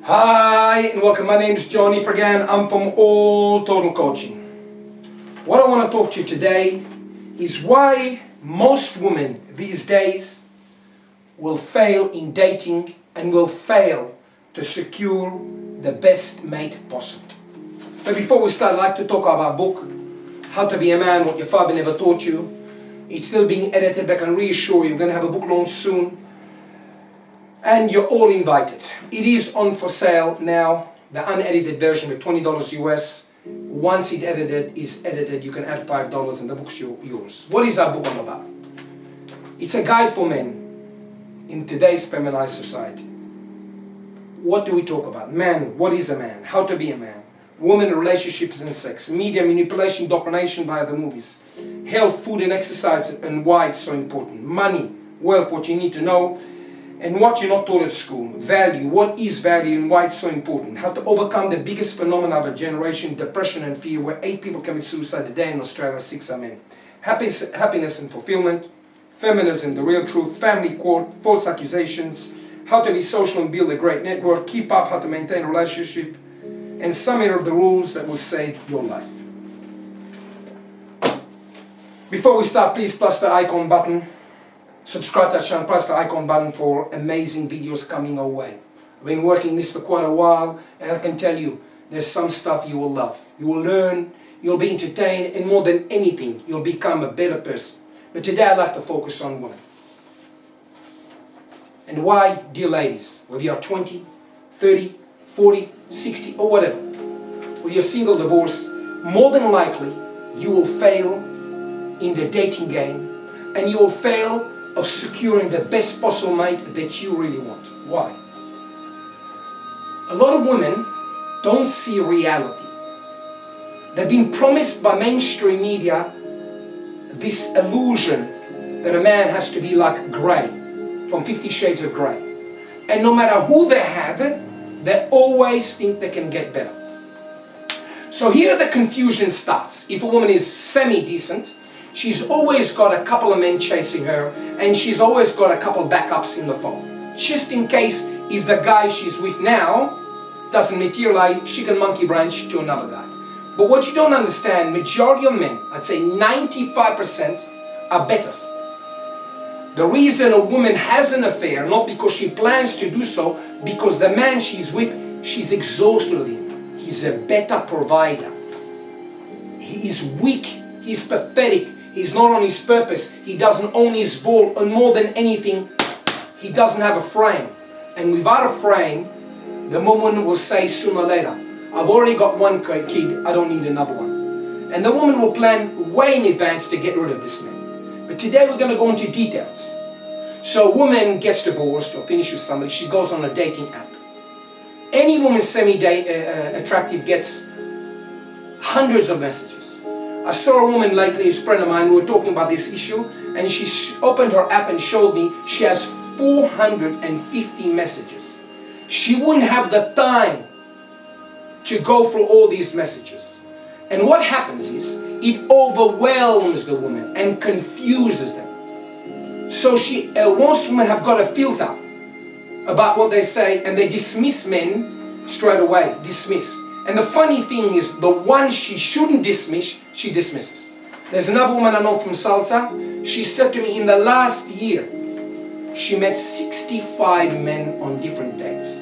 Hi and welcome. My name is Johnny Fergan. I'm from All Total Coaching. What I want to talk to you today is why most women these days will fail in dating and will fail to secure the best mate possible. But before we start, I'd like to talk about a book, How to Be a Man, What Your Father Never Taught You. It's still being edited, but I can reassure you, we're going to have a book launch soon. And you're all invited. It is on for sale now, the unedited version with $20 US. Once it's edited, you can add $5 and the book's yours. What is our book all about? It's a guide for men in today's feminized society. What do we talk about? Man, what is a man? How to be a man? Women, relationships and sex. Media, manipulation, indoctrination via the movies. Health, food and exercise and why it's so important. Money, wealth, what you need to know. And what you're not taught at school. Value, what is value and why it's so important. How to overcome the biggest phenomenon of a generation, depression and fear, where 8 people commit suicide a day in Australia, 6 are men. Happiness and fulfillment, feminism, the real truth, family court, false accusations, how to be social and build a great network, keep up, how to maintain a relationship, and some of the rules that will save your life. Before we start, please press the icon button. Subscribe to our channel, press the icon button for amazing videos coming our way. I've been working this for quite a while, and I can tell you, there's some stuff you will love. You will learn, you'll be entertained, and more than anything, you'll become a better person. But today I'd like to focus on women. And why, dear ladies, whether you're 20, 30, 40, 60, or whatever, whether you're single, divorced, more than likely, you will fail in the dating game, and you will fail of securing the best possible mate that you really want. Why? A lot of women don't see reality. They've been promised by mainstream media this illusion that a man has to be like Grey, from 50 Shades of Grey. And no matter who they have, they always think they can get better. So here the confusion starts. If a woman is semi-decent, she's always got a couple of men chasing her, and she's always got a couple backups in the phone. Just in case if the guy she's with now doesn't materialize, she can monkey branch to another guy. But what you don't understand, majority of men, I'd say 95%, are betters. The reason a woman has an affair, not because she plans to do so, because the man she's with, she's exhausted with him. He's a better provider. He is weak. He's pathetic. He's not on his purpose. He doesn't own his ball. And more than anything, he doesn't have a frame. And without a frame, the woman will say sooner or later, I've already got one kid, I don't need another one. And the woman will plan way in advance to get rid of this man. But today we're going to go into details. So a woman gets divorced or finishes with somebody, she goes on a dating app. Any woman semi-attractive gets hundreds of messages. I saw a woman lately, a friend of mine, we were talking about this issue, and she opened her app and showed me she has 450 messages. She wouldn't have the time to go through all these messages. And what happens is, it overwhelms the woman and confuses them. So most women have got a filter about what they say, and they dismiss men straight away, dismiss. And the funny thing is, the one she shouldn't dismiss, she dismisses. There's another woman I know from Salsa. She said to me in the last year, she met 65 men on different dates.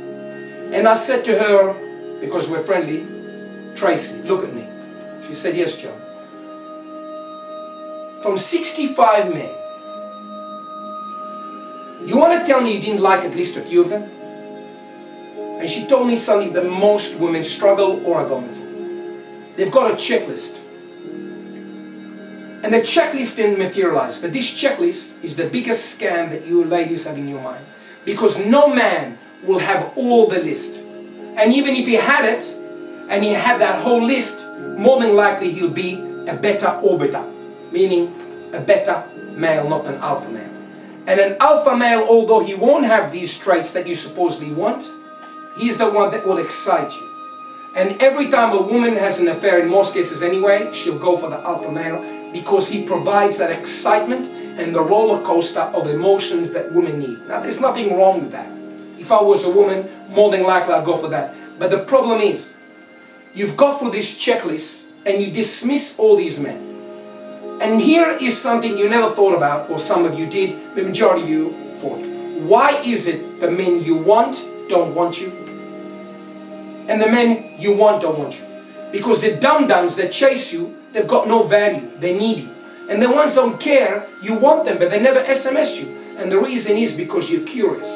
And I said to her, because we're friendly, Tracy, look at me. She said, yes, John. From 65 men, you want to tell me you didn't like at least a few of them? And she told me something that most women struggle or are going through. They've got a checklist. And the checklist didn't materialize. But this checklist is the biggest scam that you ladies have in your mind. Because no man will have all the list. And even if he had it, and he had that whole list, more than likely he'll be a beta orbiter. Meaning a beta male, not an alpha male. And an alpha male, although he won't have these traits that you supposedly want, he's the one that will excite you. And every time a woman has an affair, in most cases anyway, she'll go for the alpha male because he provides that excitement and the roller coaster of emotions that women need. Now, there's nothing wrong with that. If I was a woman, more than likely I'll go for that. But the problem is, you've got through this checklist and you dismiss all these men. And here is something you never thought about, or some of you did, the majority of you thought. Why is it the men you want don't want you? And the men you want don't want you? Because the dum-dums that chase you, they've got no value, they need you. And the ones don't care, you want them, but they never SMS you. And the reason is because you're curious.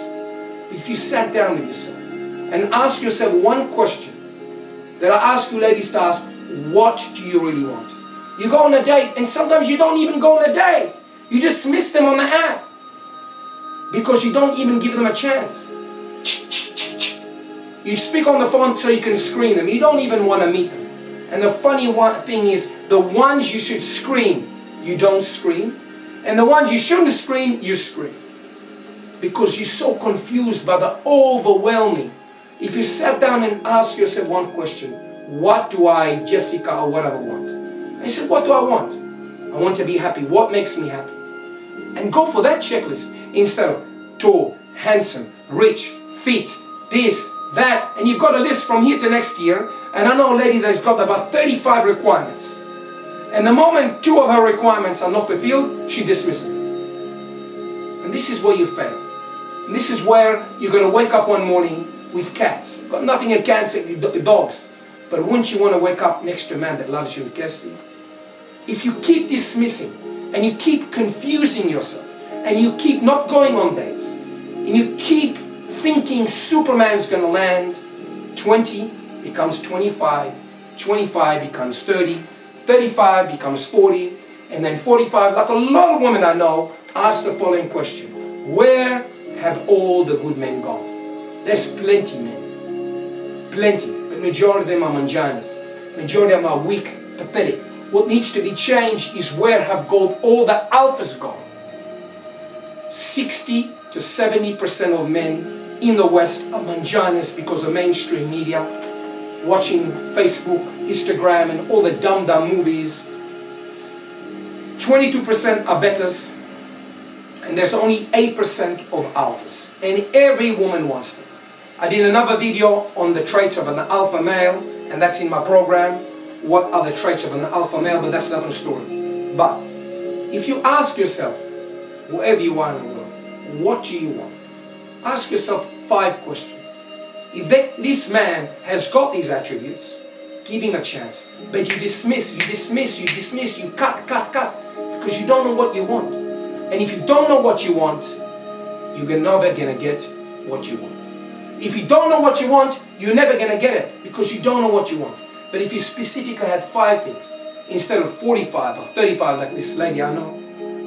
If you sat down with yourself and ask yourself one question that I ask you ladies to ask, what do you really want? You go on a date and sometimes you don't even go on a date. You dismiss them on the app because you don't even give them a chance. You speak on the phone so you can screen them. You don't even want to meet them. And the funny thing is, the ones you should screen, you don't screen. And the ones you shouldn't screen, you screen. Because you're so confused by the overwhelming. If you sat down and asked yourself one question, what do I, Jessica, or whatever want? I said, what do I want? I want to be happy. What makes me happy? And go for that checklist instead of tall, handsome, rich, fit, this, that. And you've got a list from here to next year. And I know a lady that's got about 35 requirements. And the moment 2 of her requirements are not fulfilled, she dismisses them. And this is where you fail. And this is where you're going to wake up one morning with cats. Got nothing against dogs. But wouldn't you want to wake up next to a man that loves you and cares for you? If you keep dismissing and you keep confusing yourself and you keep not going on dates and you keep thinking Superman's going to land, 20 becomes 25, 25 becomes 30, 35 becomes 40, and then 45, like a lot of women I know, ask the following question: where have all the good men gone? There's plenty men, plenty, but majority of them are manjanas. Majority of them are weak, pathetic. What needs to be changed is where have all the alphas gone? 60 to 70% of men in the West are manjanas because of mainstream media, watching Facebook, Instagram, and all the dumb movies. 22% are betas, and there's only 8% of alphas, and every woman wants them. I did another video on the traits of an alpha male, and that's in my program. What are the traits of an alpha male? But that's another story. But if you ask yourself, wherever you are in the world, what do you want? Ask yourself 5 questions. If this man has got these attributes, give him a chance. But you dismiss, you cut, because you don't know what you want. And if you don't know what you want, you're never gonna get what you want. If you don't know what you want, you're never gonna get it because you don't know what you want. But if you specifically had 5 things instead of 45 or 35 like this lady I know,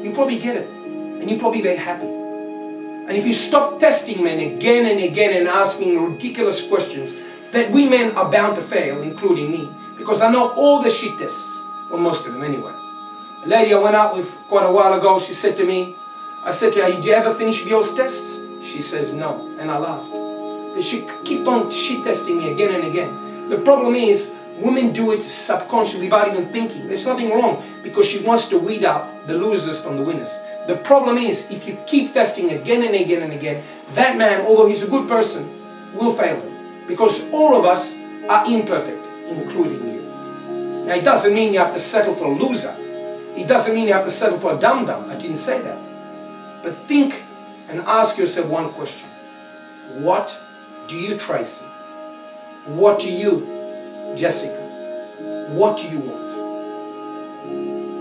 you probably get it and you're probably very happy. And if you stop testing men again and again and asking ridiculous questions that we men are bound to fail, including me, because I know all the shit tests, well, most of them anyway. A lady I went out with quite a while ago, she said to me, I said to her, do you ever finish those tests? She says no, and I laughed. But she kept on shit testing me again and again. The problem is, women do it subconsciously without even thinking. There's nothing wrong because she wants to weed out the losers from the winners. The problem is, if you keep testing again and again and again, that man, although he's a good person, will fail them. Because all of us are imperfect, including you. Now, it doesn't mean you have to settle for a loser. It doesn't mean you have to settle for a dum-dum. I didn't say that. But think and ask yourself one question. What do you, Tracy? What do you, Jessica? What do you want?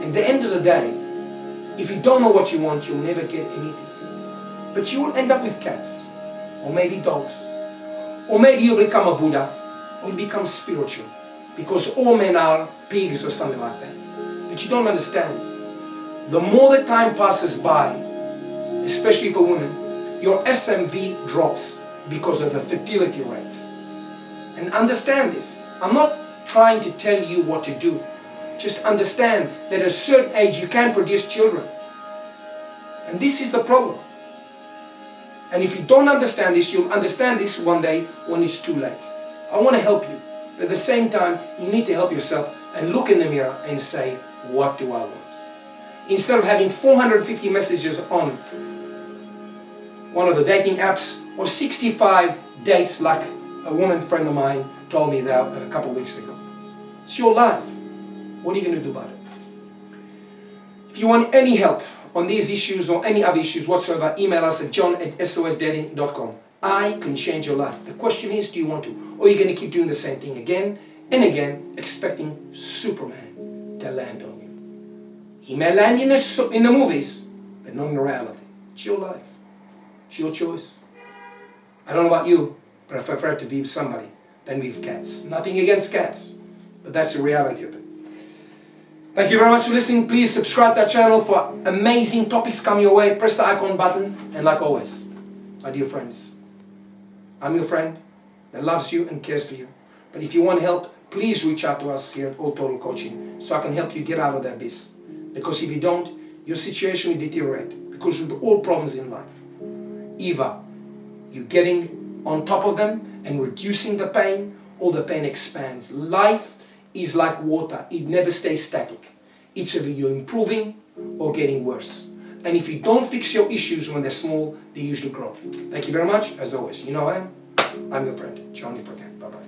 At the end of the day, if you don't know what you want, you'll never get anything. But you will end up with cats, or maybe dogs, or maybe you'll become a Buddha, or you'll become spiritual, because all men are pigs or something like that. But you don't understand. The more the time passes by, especially for women, your SMV drops because of the fertility rate. And understand this. I'm not trying to tell you what to do. Just understand that at a certain age you can produce children. And this is the problem. And if you don't understand this, you'll understand this one day when it's too late. I want to help you. But at the same time, you need to help yourself and look in the mirror and say, what do I want? Instead of having 450 messages on one of the dating apps, or 65 dates like a woman friend of mine told me that a couple of weeks ago. It's your life. What are you going to do about it? If you want any help on these issues or any other issues whatsoever, email us at john@sosdating.com. I can change your life. The question is, do you want to? Or are you going to keep doing the same thing again and again, expecting Superman to land on you? He may land in the movies, but not in reality. It's your life. It's your choice. I don't know about you, but I prefer to be with somebody than with cats. Nothing against cats, but that's the reality of it. Thank you very much for listening. Please subscribe to our channel for amazing topics coming your way. Press the icon button. And like always, my dear friends, I'm your friend that loves you and cares for you. But if you want help, please reach out to us here at All Total Coaching so I can help you get out of that abyss. Because if you don't, your situation will deteriorate. Because of all problems in life, either you're getting on top of them and reducing the pain, or the pain expands. Life is like water. It never stays static. It's either you're improving or getting worse. And if you don't fix your issues when they're small, they usually grow. Thank you very much. As always, you know I am. I'm your friend, Johnny Forget. Bye-bye.